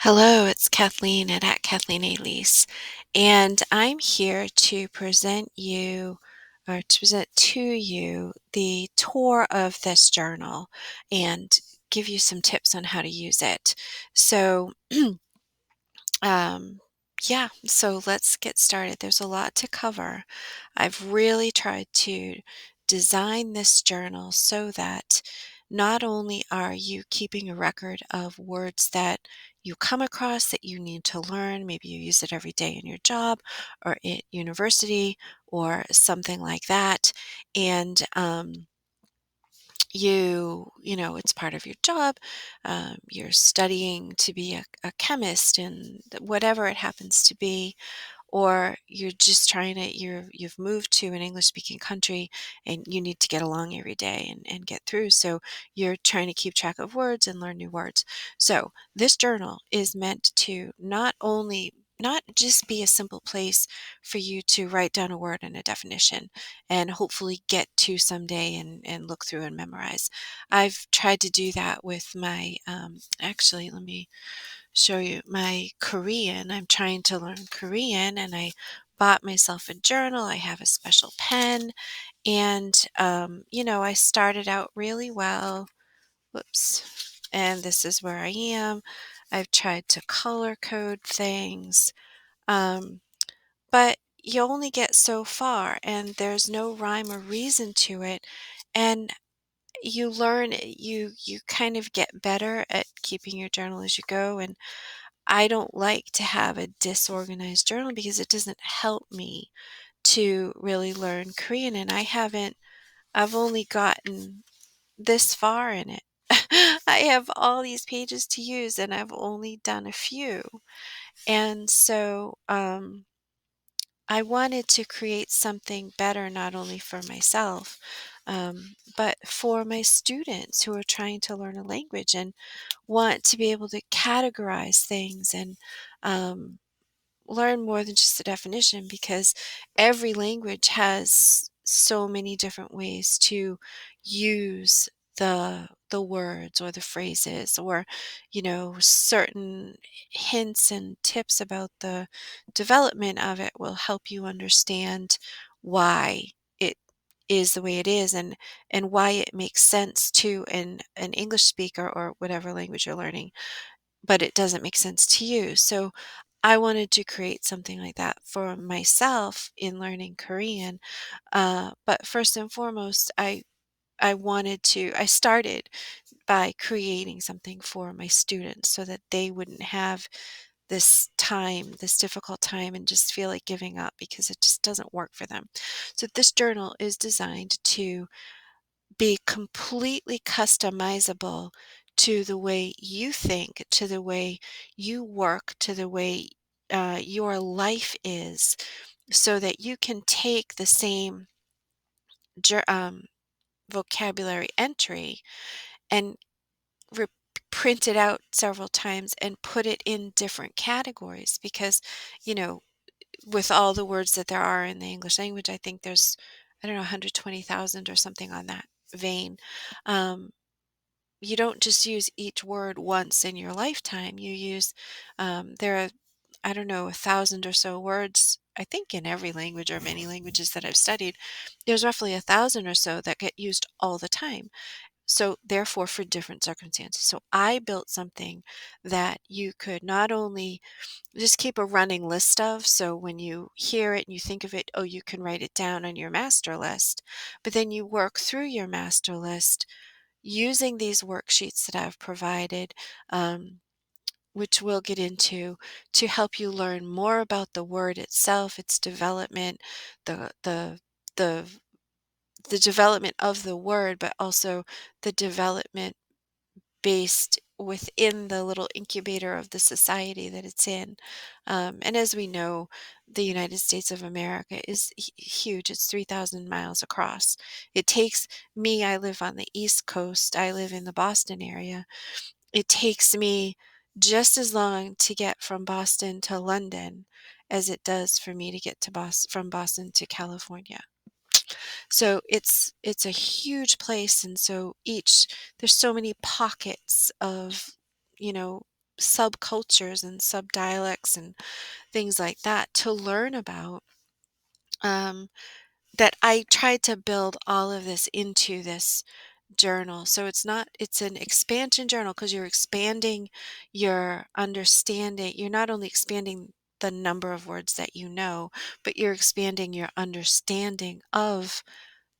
Hello, it's Kathleen at Kathleen Elise, and I'm here to present you or to present to you the tour of this journal and give you some tips on how to use it. So, um, yeah, so let's get started. There's a lot to cover. I've really tried to design this journal so that not only are you keeping a record of words that you come across that you need to learn, maybe you use it every day in your job or at university or something like that, and it's part of your job. You're studying to be a chemist and whatever it happens to be, or you're just trying to you've moved to an English speaking country and you need to get along every day and get through, so you're trying to keep track of words and learn new words. So this journal is meant to not just be a simple place for you to write down a word and a definition and hopefully get to someday and look through and memorize. I've tried to do that with my actually, let me show you my Korean. I'm trying to learn Korean and I bought myself a journal. I have a special pen and I started out really well. Whoops. And this is where I am. I've tried to color code things. But you only get so far and there's no rhyme or reason to it. And you kind of get better at keeping your journal as you go, and I don't like to have a disorganized journal because it doesn't help me to really learn Korean, and I've only gotten this far in it. I have all these pages to use and I've only done a few. And so I wanted to create something better not only for myself, but for my students who are trying to learn a language and want to be able to categorize things and um, learn more than just the definition, because every language has so many different ways to use the words or the phrases, or certain hints and tips about the development of it will help you understand why it is the way it is, and why it makes sense to an English speaker or whatever language you're learning, but it doesn't make sense to you. So I wanted to create something like that for myself in learning Korean. But first and foremost, I started by creating something for my students so that they wouldn't have this difficult time and just feel like giving up because it just doesn't work for them. So this journal is designed to be completely customizable to the way you think, to the way you work, to the way your life is, so that you can take the same ger- um, vocabulary entry and re- print it out several times and put it in different categories. Because, you know, with all the words that there are in the English language, I think there's, I don't know, 120,000 or something on that vein. Um, you don't just use each word once in your lifetime. You use, there are, I don't know, 1,000 or so words, I think in every language or many languages that I've studied. There's roughly 1,000 or so that get used all the time. So therefore, for different circumstances. So I built something that you could not only just keep a running list of, so when you hear it and you think of it, oh, you can write it down on your master list, but then you work through your master list using these worksheets that I've provided, which we'll get into, to help you learn more about the word itself, its development, the the the the development of the word, but also the development based within the little incubator of the society that it's in. And as we know, the United States of America is huge. It's 3,000 miles across. It takes me, I live on the East Coast, I live in the Boston area. It takes me just as long to get from Boston to London as it does for me to get to from Boston to California. So it's a huge place, and so each there's so many pockets of, you know, subcultures and subdialects and things like that to learn about. Um, that I tried to build all of this into this journal. So it's an expansion journal because you're expanding your understanding. You're not only expanding the number of words that you know, but you're expanding your understanding of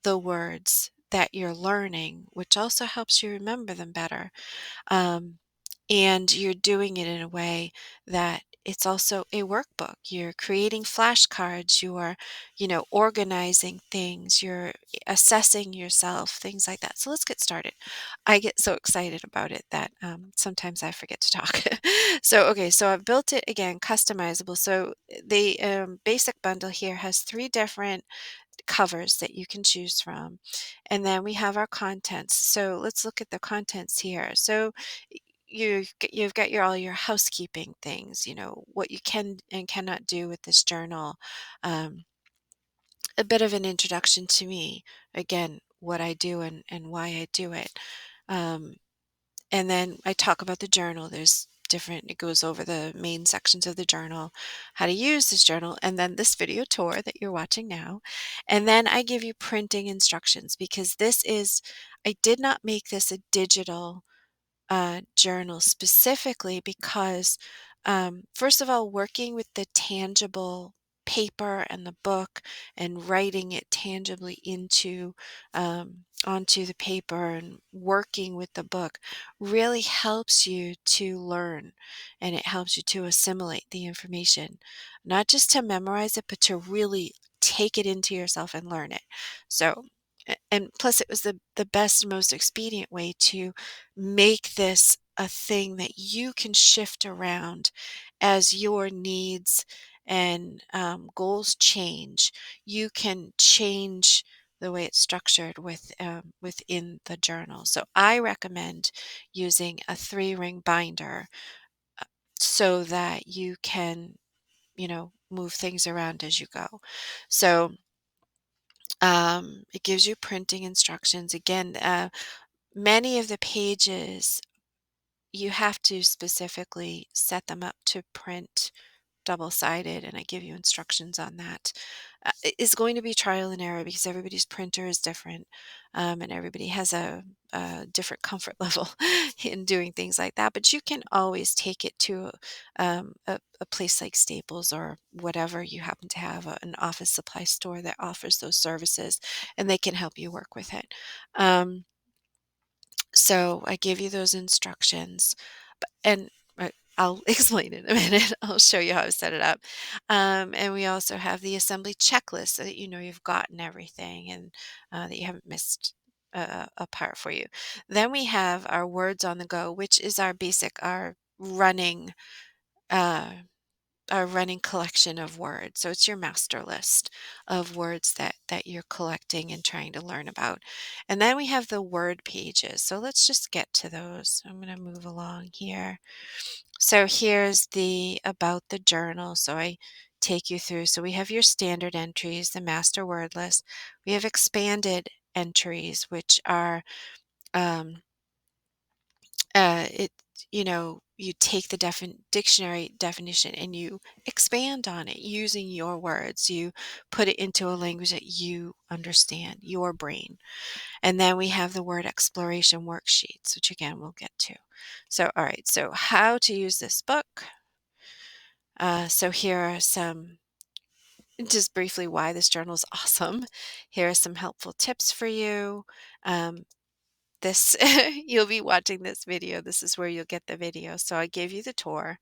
the words that you're learning, which also helps you remember them better. Um, and you're doing it in a way that it's also a workbook. You're creating flashcards, organizing things, you're assessing yourself, things like that. So let's get started. I get so excited about it that sometimes I forget to talk. So I've built it again, customizable. So the basic bundle here has 3 different covers that you can choose from. And then we have our contents. So let's look at the contents here. So you've got all your housekeeping things, what you can and cannot do with this journal. Um, a bit of an introduction to me, again, what I do and why I do it. Um, and then I talk about the journal. It goes over the main sections of the journal, how to use this journal, and then this video tour that you're watching now. And then I give you printing instructions because I did not make this a digital journal specifically because, first of all, working with the tangible paper and the book and writing it tangibly onto the paper and working with the book really helps you to learn, and it helps you to assimilate the information, not just to memorize it, but to really take it into yourself and learn it. So, and plus it was the best, most expedient way to make this a thing that you can shift around as your needs and goals change. You can change the way it's structured within the journal. So I recommend using a 3-ring binder so that you can, move things around as you go. So it gives you printing instructions. Again, many of the pages you have to specifically set them up to print double-sided, and I give you instructions on that. It's going to be trial and error because everybody's printer is different, and everybody has a different comfort level in doing things like that. But you can always take it to a place like Staples or whatever you happen to have, an office supply store that offers those services, and they can help you work with it. Um, so I give you those instructions, and I'll explain in a minute. I'll show you how I set it up. And we also have the assembly checklist so that you know you've gotten everything and that you haven't missed a part for you. Then we have our words on the go, which is uh, our running collection of words. So it's your master list of words that you're collecting and trying to learn about. And then we have the word pages. So let's just get to those. I'm going to move along here. So here's the about the journal. So I take you through. So we have your standard entries, the master word list. We have expanded entries, which are um, it you take the dictionary definition and you expand on it using your words. You put it into a language that you understand, your brain. And then we have the word exploration worksheets, which again we'll get to. So all right, so how to use this book. So here are some, just briefly, why this journal is awesome. Here are some helpful tips for you. Um, this You'll be watching this video. This is where you'll get the video. So I gave you the tour,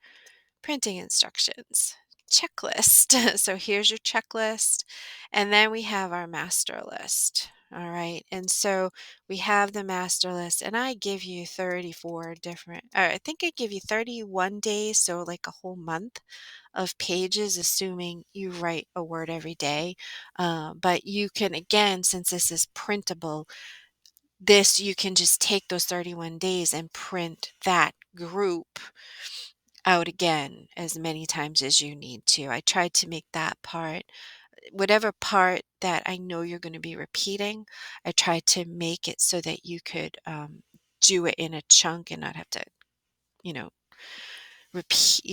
printing instructions, checklist. So here's your checklist. And then we have our master list. All right. And so we have the master list, and I give you 34 different, I think I give you 31 days. So like a whole month of pages, assuming you write a word every day. But you can, again, since this is printable, you can just take those 31 days and print that group out again as many times as you need to. I tried to make that part, whatever part that I know you're going to be repeating, I tried to make it so that you could do it in a chunk and not have to, you know, repeat,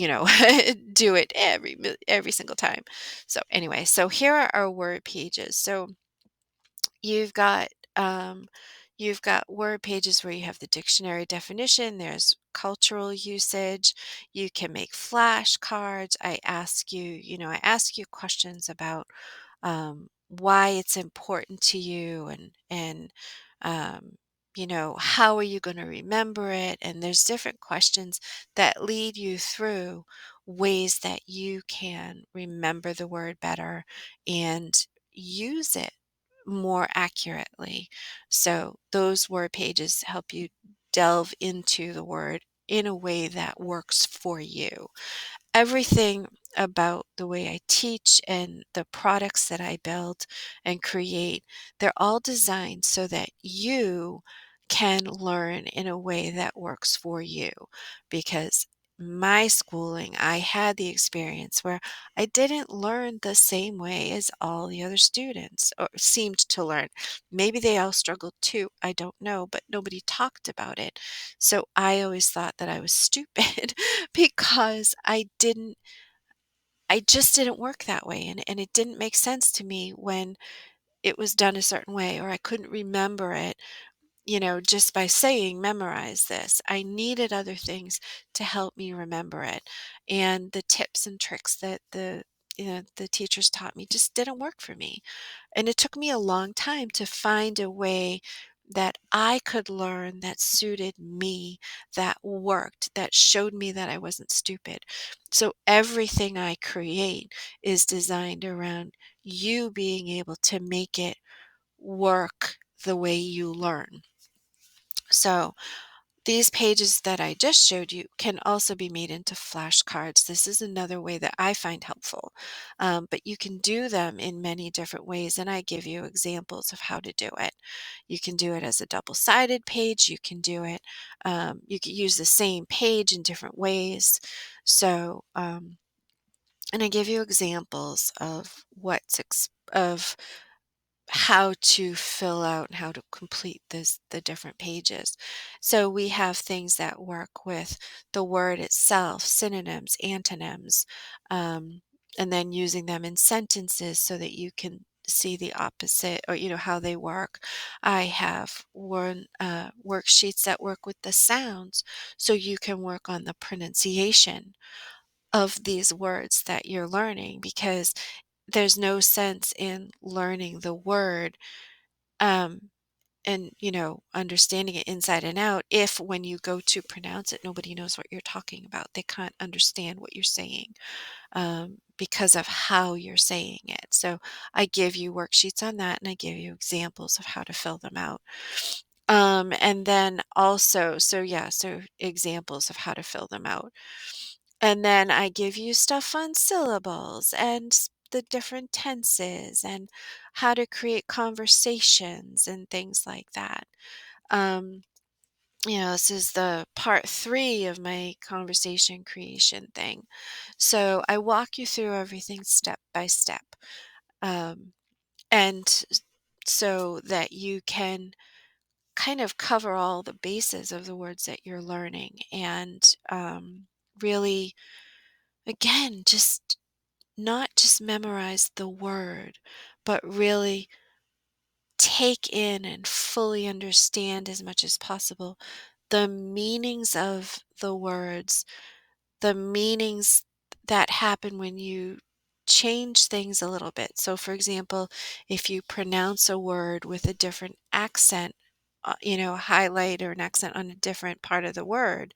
do it every single time. So anyway, so here are our word pages. So You've got um, you've got word pages where you have the dictionary definition, there's cultural usage, you can make flashcards. I ask you questions about why it's important to you and how are you going to remember it? And there's different questions that lead you through ways that you can remember the word better and use it more accurately. So those word pages help you delve into the word in a way that works for you. Everything about the way I teach and the products that I build and create, they're all designed so that you can learn in a way that works for you. Because my schooling, I had the experience where I didn't learn the same way as all the other students or seemed to learn. Maybe they all struggled too, I don't know, but nobody talked about it. So I always thought that I was stupid because I just didn't work that way, and it didn't make sense to me when it was done a certain way, or I couldn't remember it, just by saying, "Memorize this." I needed other things to help me remember it, and the tips and tricks that the teachers taught me just didn't work for me. And it took me a long time to find a way that I could learn that suited me, that worked, that showed me that I wasn't stupid. So everything I create is designed around you being able to make it work the way you learn. So these pages that I just showed you can also be made into flashcards. This is another way that I find helpful. But you can do them in many different ways, and I give you examples of how to do it. You can do it as a double-sided page. You can use the same page in different ways. So, and I give you examples of of how to fill out and how to complete the different pages. So we have things that work with the word itself, synonyms, antonyms, and then using them in sentences so that you can see the opposite or how they work. I have worksheets that work with the sounds so you can work on the pronunciation of these words that you're learning, because there's no sense in learning the word um, and understanding it inside and out if when you go to pronounce it nobody knows what you're talking about. They can't understand what you're saying because of how you're saying it. So I give you worksheets on that, and I give you examples of how to fill them out. And then also, so examples of how to fill them out. And then I give you stuff on syllables and the different tenses and how to create conversations and things like that. Um, this is the part 3 of my conversation creation thing. So I walk you through everything step by step. Um, and so that you can kind of cover all the bases of the words that you're learning and really, again, just not just memorize the word, but really take in and fully understand as much as possible the meanings of the words, the meanings that happen when you change things a little bit. So, for example, if you pronounce a word with a different accent, highlight or an accent on a different part of the word,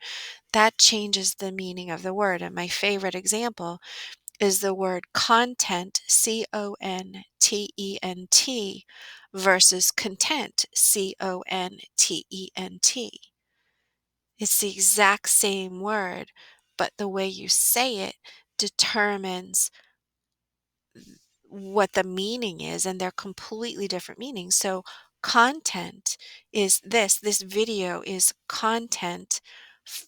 that changes the meaning of the word. And my favorite example is the word content, content, versus content, content. It's the exact same word, but the way you say it determines what the meaning is, and they're completely different meanings. So content is this video is content f-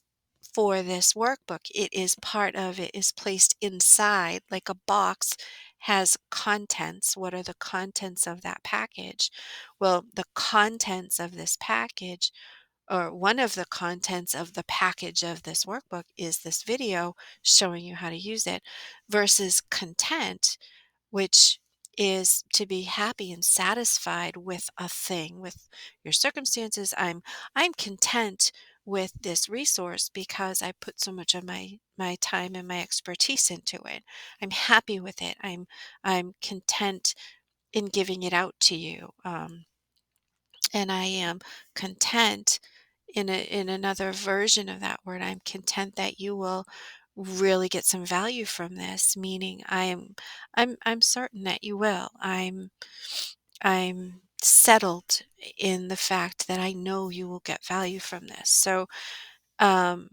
for this workbook. It is part of it is placed inside like a box has contents. What are the contents of that package? Well, the contents of this package or one of the contents of the package of this workbook is this video showing you how to use it, versus content, which is to be happy and satisfied with a thing, with your circumstances. I'm content with this resource because I put so much of my time and my expertise into it. I'm happy with it. I'm content in giving it out to you. And I am content in another version of that word. I'm content that you will really get some value from this, meaning I'm certain that you will. I'm settled in the fact that I know you will get value from this. So um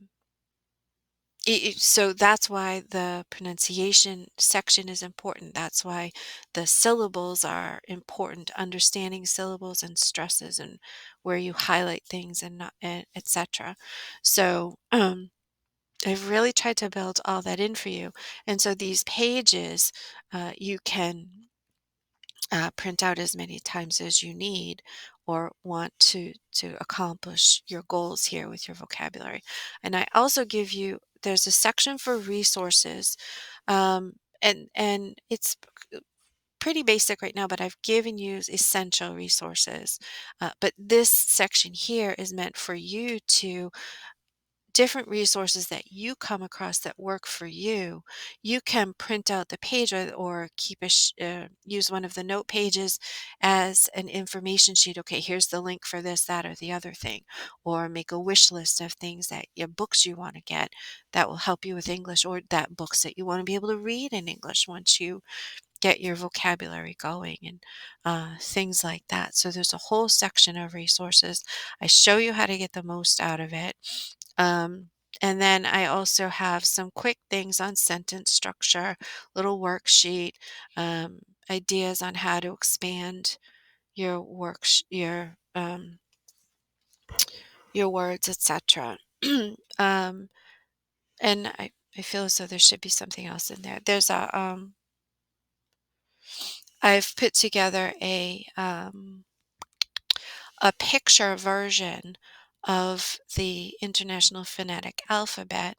so that's why the pronunciation section is important. That's why the syllables are important, understanding syllables and stresses and where you highlight things and not, and etc. So I've really tried to build all that in for you. And so these pages, you can print out as many times as you need or want to accomplish your goals here with your vocabulary. And I also give you, there's a section for resources, and it's pretty basic right now, but I've given you essential resources. But this section here is meant for you to, different resources that you come across that work for you. You can print out the page, or keep use one of the note pages as an information sheet. Okay, here's the link for this, that, or the other thing. Or make a wish list of things that your books you want to get that will help you with English, or that books that you want to be able to read in English once you get your vocabulary going, and things like that. So there's a whole section of resources. I show you how to get the most out of it. Um, and then I also have some quick things on sentence structure, little worksheet, ideas on how to expand your your words, etc. um, and I feel as though there should be something else in there. There's a I've put together a picture version of the International Phonetic Alphabet,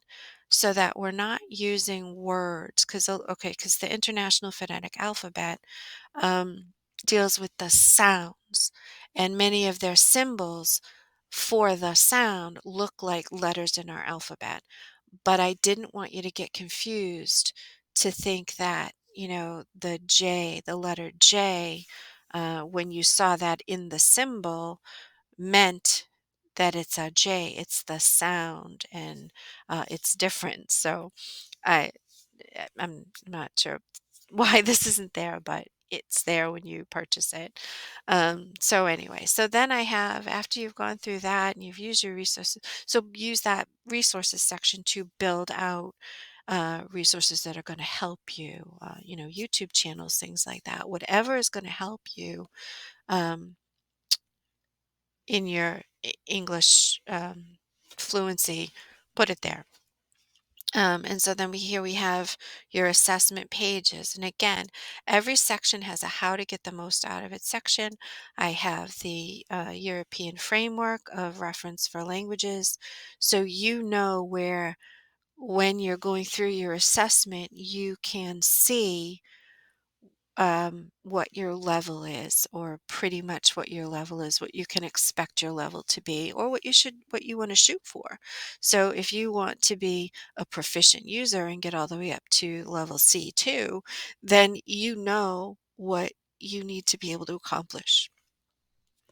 so that we're not using words, because the International Phonetic Alphabet um, deals with the sounds, and many of their symbols for the sound look like letters in our alphabet. But I didn't want you to get confused to think that, the J, the letter J, when you saw that in the symbol, meant that it's a J. It's the sound, and it's different. So I I'm not sure why this isn't there, but it's there when you purchase it. So anyway, so then I have, after you've gone through that and you've used your resources, so use that resources section to build out resources that are going to help you, YouTube channels, things like that, whatever is going to help you um, in your English fluency, put it there. And so then here we have your assessment pages. And again, every section has a how to get the most out of it section. I have the European framework of reference for languages. So you know where, when you're going through your assessment, you can see what your level is, or pretty much what your level is, what you can expect your level to be, or what you want to shoot for. So if you want to be a proficient user and get all the way up to level C2, then you know what you need to be able to accomplish.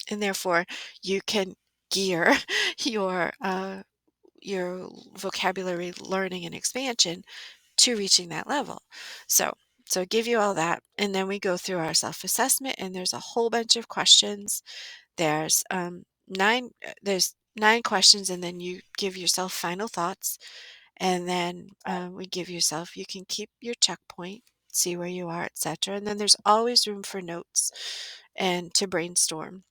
And therefore you can gear your vocabulary learning and expansion to reaching that level. So, so give you all that, and then we go through our self-assessment, and there's a whole bunch of questions. There's there's 9 questions, and then you give yourself final thoughts, and then we give yourself, you can keep your checkpoint, see where you are, etc. And then there's always room for notes and to brainstorm.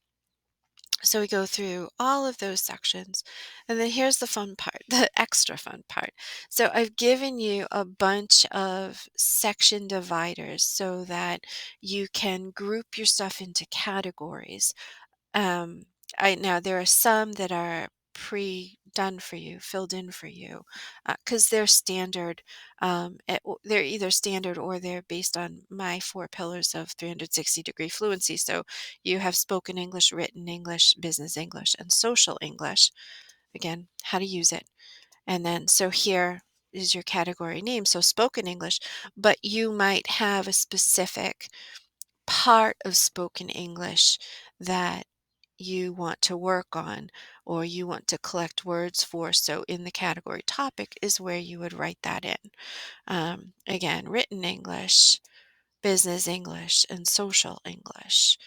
So we go through all of those sections. And then here's the fun part, the extra fun part. So I've given you a bunch of section dividers so that you can group your stuff into categories. Um, now there are some that are pre-done for you, filled in for you, because they're standard. They're either standard or they're based on my 4 pillars of 360-degree fluency. So you have spoken English, written English, business English, and social English. Again, how to use it. And then, so here is your category name, so spoken English, but you might have a specific part of spoken English that you want to work on or you want to collect words for. So in the category topic is where you would write that in. Again, written English, business English, and social English.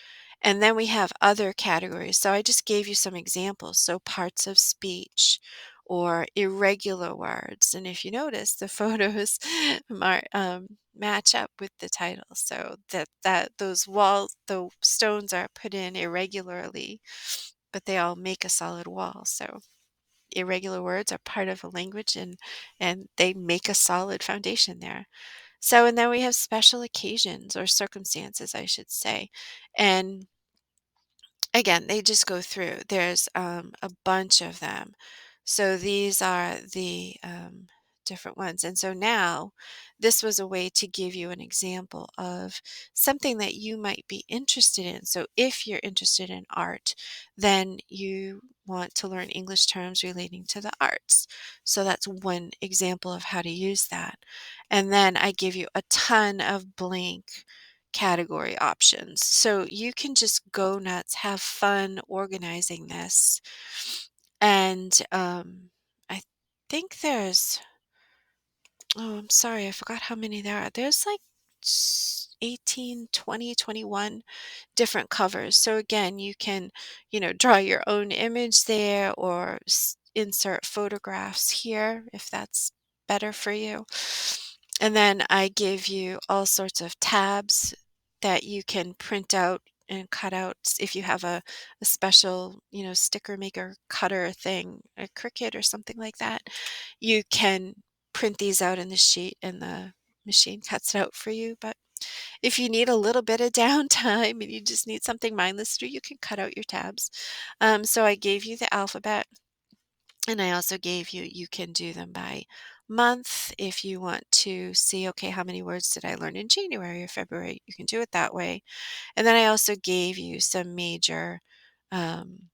And then we have other categories. So I just gave you some examples. So parts of speech or irregular words. And if you notice, the photos match up with the title. So that those walls, the stones are put in irregularly, but they all make a solid wall. So irregular words are part of a language, and they make a solid foundation there. So, and then we have special occasions or circumstances, I should say. And again, they just go through. There's a bunch of them. So these are the different ones. And so now this was a way to give you an example of something that you might be interested in. So if you're interested in art, then you want to learn English terms relating to the arts. So that's one example of how to use that. And then I give you a ton of blank category options. So you can just go nuts, have fun organizing this. And I think there's, oh, I'm sorry, I forgot how many there are. There's like 18, 20, 21 different covers. So again, you can, draw your own image there or insert photographs here if that's better for you. And then I give you all sorts of tabs that you can print out and cut out if you have a special, sticker maker cutter thing, a Cricut or something like that. You can print these out in the sheet and the machine cuts it out for you. But if you need a little bit of downtime and you just need something mindless to do, you can cut out your tabs. So I gave you the alphabet, and I also gave you, you can do them by month. If you want to see, okay, how many words did I learn in January or February, you can do it that way. And then I also gave you some major um,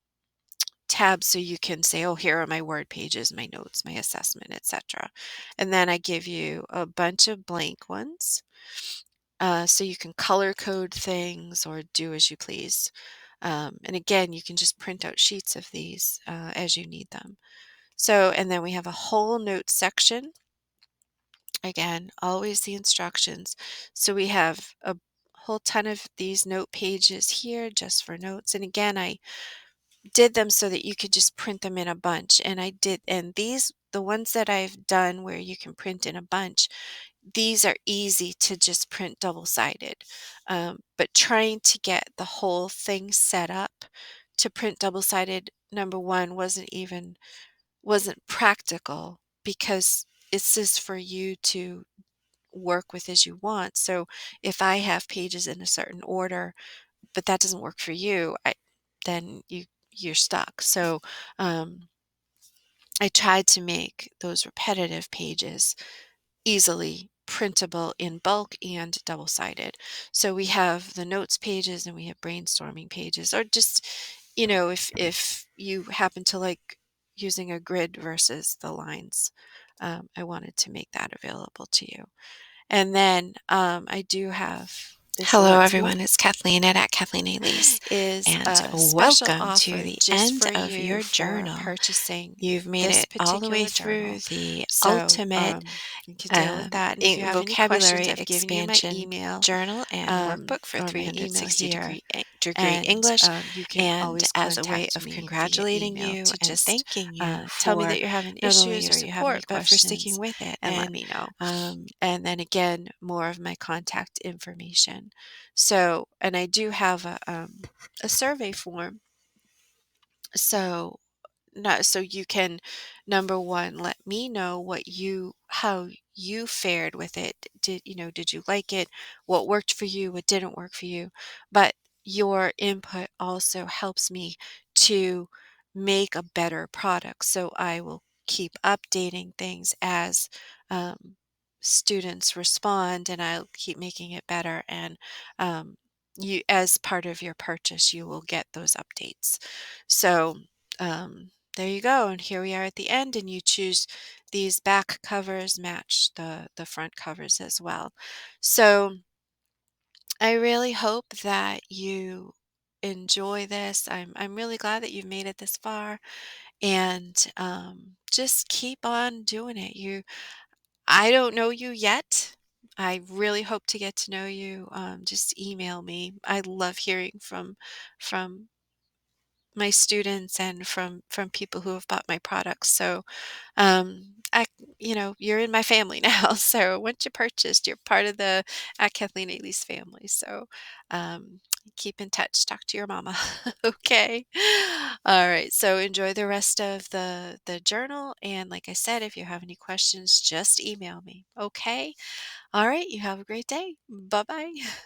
tabs so you can say, oh, here are my word pages, my notes, my assessment, etc. And then I give you a bunch of blank ones. So you can color code things or do as you please. And again, you can just print out sheets of these as you need them. So, and then we have a whole notes section. Again, always the instructions. So we have a whole ton of these note pages here just for notes. And again, I did them so that you could just print them in a bunch. And I did, and these, the ones that I've done where you can print in a bunch, these are easy to just print double-sided. But trying to get the whole thing set up to print double-sided, number one, wasn't practical because it's just for you to work with as you want. So if I have pages in a certain order, but that doesn't work for you, then you're stuck. So I tried to make those repetitive pages easily printable in bulk and double-sided. So we have the notes pages and we have brainstorming pages, or just, if you happen to like using a grid versus the lines, I wanted to make that available to you. And then I do have this Hello, once more everyone. It's Kathleen at Kathleen Elise, is and a special welcome to offer the just end for of you your for journal. purchasing You've made this it all the way particular through journal. the So ultimate you can deal with that. And if you have any questions, vocabulary I've given you my expansion email journal and workbook for or my email 360 here. degree And English. you can And always as a way contact of me via congratulating email you to and just thanking you tell me for that you're having not only issues your or you have any support, but for questions sticking with it. and let me know. Um, And then again, more of my contact information. So, and I do have a survey form. So, no, so you can, number one, let me know how you fared with it. Did you like it? What worked for you? What didn't work for you? But your input also helps me to make a better product. So I will keep updating things as um, students respond, and I'll keep making it better. And you, as part of your purchase, you will get those updates. So there you go. And here we are at the end, and you choose these back covers match the front covers as well. So I really hope that you enjoy this. I'm really glad that you've made it this far, and just keep on doing it. I don't know you yet. I really hope to get to know you. Just email me. I love hearing from my students and from people who have bought my products. So I, you're in my family now. So once you purchased, you're part of the at Kathleen Ailey's family. So um, keep in touch. Talk to your mama. Okay. All right. So enjoy the rest of the journal. And like I said, if you have any questions, just email me. Okay. All right. You have a great day. Bye bye.